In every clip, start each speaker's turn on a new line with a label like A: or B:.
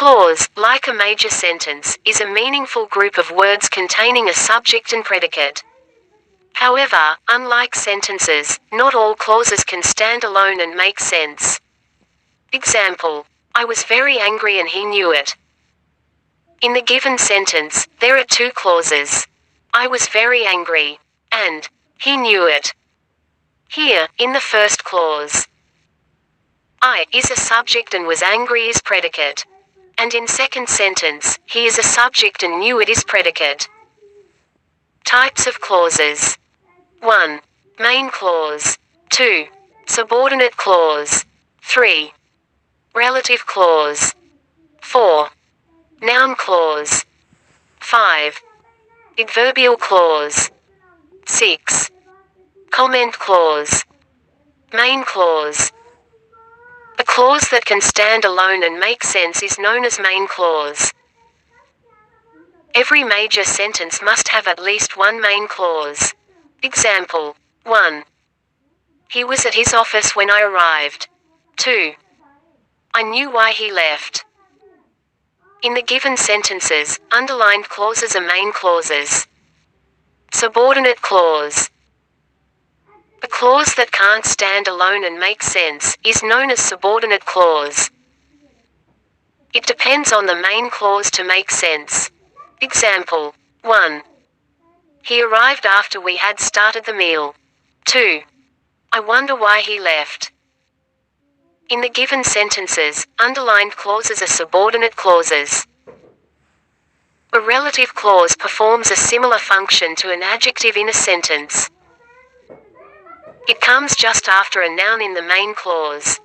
A: clause, like a major sentence, is a meaningful group of words containing a subject and predicate. However, unlike sentences, not all clauses can stand alone and make sense. Example: I was very angry and he knew it. In the given sentence, there are two clauses. I was very angry, and he knew it. Here, in the first clause, I is a subject and was angry is predicate. And in second sentence, he is a subject and knew it is predicate. Types of clauses. 1. Main clause. 2. Subordinate clause. 3. Relative clause. 4. Noun clause. 5. Adverbial clause. 6. Comment clause. Main clause. A clause that can stand alone and make sense is known as main clause. Every major sentence must have at least one main clause. Example: 1. He was at his office when I arrived. 2. I knew why he left. In the given sentences, underlined clauses are main clauses. Subordinate clause. A clause that can't stand alone and make sense is known as subordinate clause. It depends on the main clause to make sense. Example: 1. He arrived after we had started the meal. 2. I wonder why he left. In the given sentences, underlined clauses are subordinate clauses. A relative clause performs a similar function to an adjective in a sentence. It comes just after a noun in the main clause.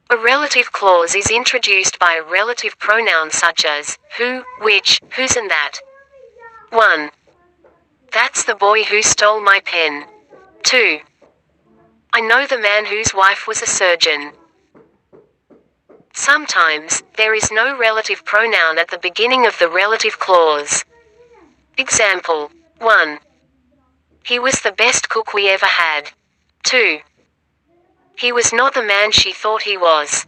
A: A relative clause is introduced by a relative pronoun such as who, which, whose and that. 1. That's the boy who stole my pen. 2. I know the man whose wife was a surgeon. Sometimes, there is no relative pronoun at the beginning of the relative clause. Example: 1. He was the best cook we ever had. 2. He was not the man she thought he was.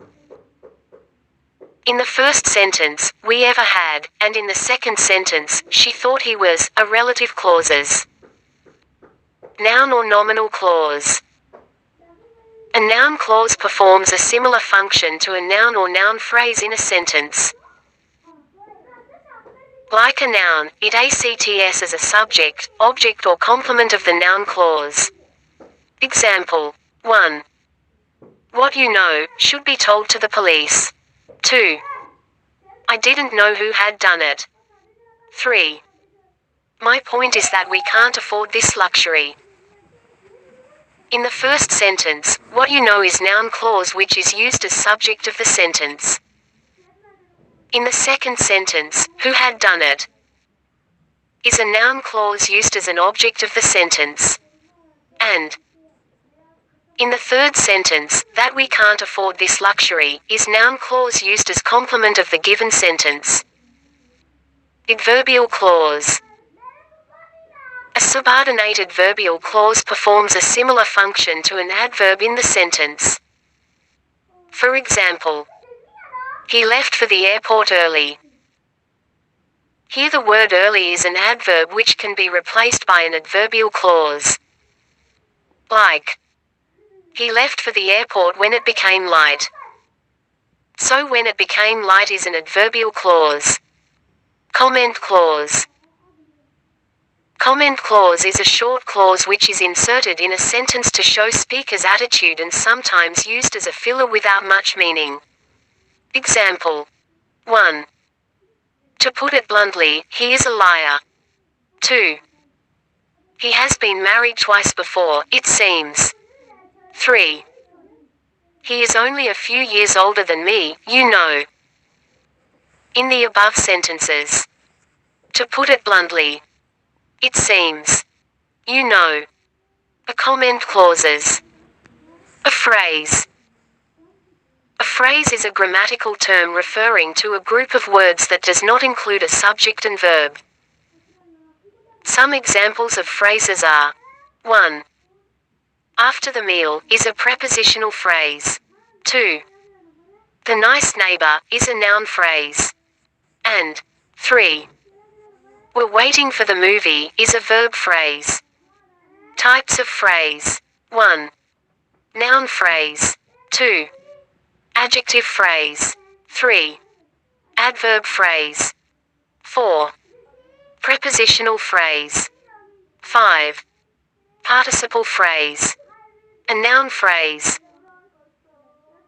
A: In the first sentence, we ever had, and in the second sentence, she thought he was, are relative clauses. Noun or nominal clause. A noun clause performs a similar function to a noun or noun phrase in a sentence. Like a noun, it acts as a subject, object or complement of the noun clause. Example: 1. What you know, should be told to the police. 2. I didn't know who had done it. 3. My point is that we can't afford this luxury. In the first sentence, what you know is noun clause which is used as subject of the sentence. In the second sentence, who had done it, is a noun clause used as an object of the sentence. And in the third sentence, that we can't afford this luxury, is noun clause used as complement of the given sentence. Adverbial clause. A subordinate adverbial clause performs a similar function to an adverb in the sentence. For example, he left for the airport early. Here the word early is an adverb which can be replaced by an adverbial clause. Like, he left for the airport when it became light. So when it became light is an adverbial clause. Comment clause. Comment clause is a short clause which is inserted in a sentence to show speaker's attitude and sometimes used as a filler without much meaning. Example: 1. To put it bluntly, he is a liar. 2. He has been married twice before, it seems. 3. He is only a few years older than me, you know. In the above sentences, to put it bluntly, it seems, you know, are comment clauses. A phrase. A phrase is a grammatical term referring to a group of words that does not include a subject and verb. Some examples of phrases are: 1. After the meal is a prepositional phrase. 2. The nice neighbor is a noun phrase. And 3. We're waiting for the movie is a verb phrase. Types of phrase. 1. Noun phrase. 2. Adjective phrase. 3. Adverb phrase. 4. Prepositional phrase. 5. Participle phrase. A noun phrase.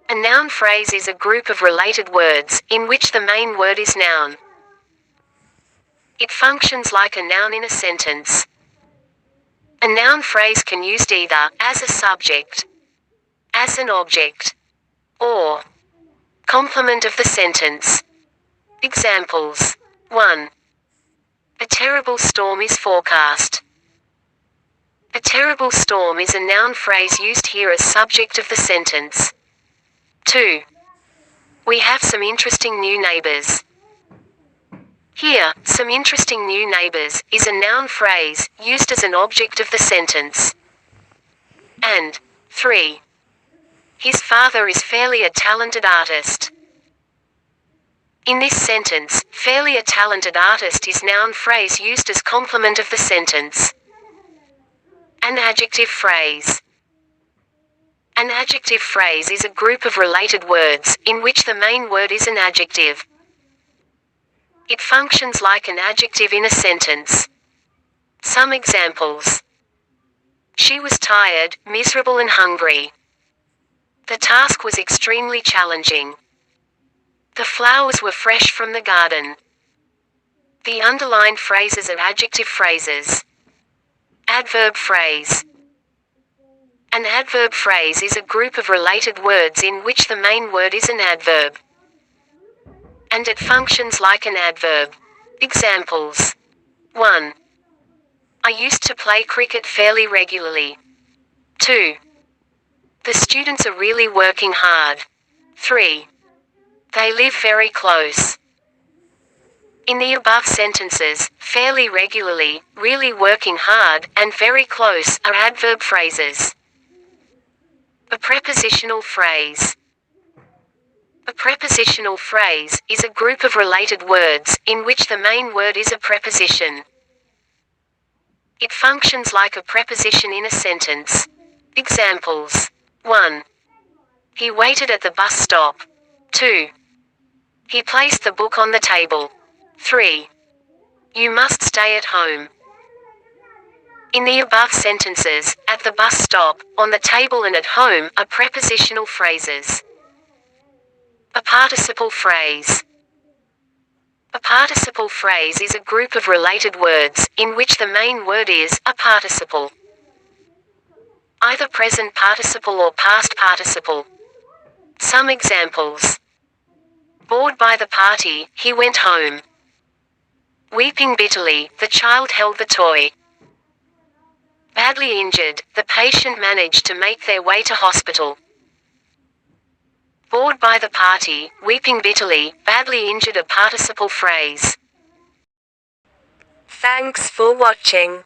A: A noun phrase is a group of related words, in which the main word is noun. It functions like a noun in a sentence. A noun phrase can be used either as a subject, as an object, or complement of the sentence. Examples. 1. A terrible storm is forecast. A terrible storm is a noun phrase used here as subject of the sentence. 2. We have some interesting new neighbors. Here, some interesting new neighbors is a noun phrase used as an object of the sentence. And 3. His father is fairly a talented artist. In this sentence, fairly a talented artist is noun phrase used as complement of the sentence. An adjective phrase. An adjective phrase is a group of related words, in which the main word is an adjective. It functions like an adjective in a sentence. Some examples. She was tired, miserable and hungry. The task was extremely challenging. The flowers were fresh from the garden. The underlined phrases are adjective phrases. Adverb phrase. An adverb phrase is a group of related words in which the main word is an adverb. And it functions like an adverb. Examples. 1. I used to play cricket fairly regularly. 2. The students are really working hard. 3. They live very close. In the above sentences, fairly regularly, really working hard, and very close are adverb phrases. A prepositional phrase. A prepositional phrase is a group of related words, in which the main word is a preposition. It functions like a preposition in a sentence. Examples. 1. He waited at the bus stop. 2. He placed the book on the table. 3. You must stay at home. In the above sentences, at the bus stop, on the table and at home are prepositional phrases. A participle phrase. A participle phrase is a group of related words, in which the main word is a participle. Either present participle or past participle. Some examples. Bored by the party, he went home. Weeping bitterly, the child held the toy. Badly injured, the patient managed to make their way to hospital. Bored by the party, weeping bitterly, badly injured. A participle phrase. Thanks for watching.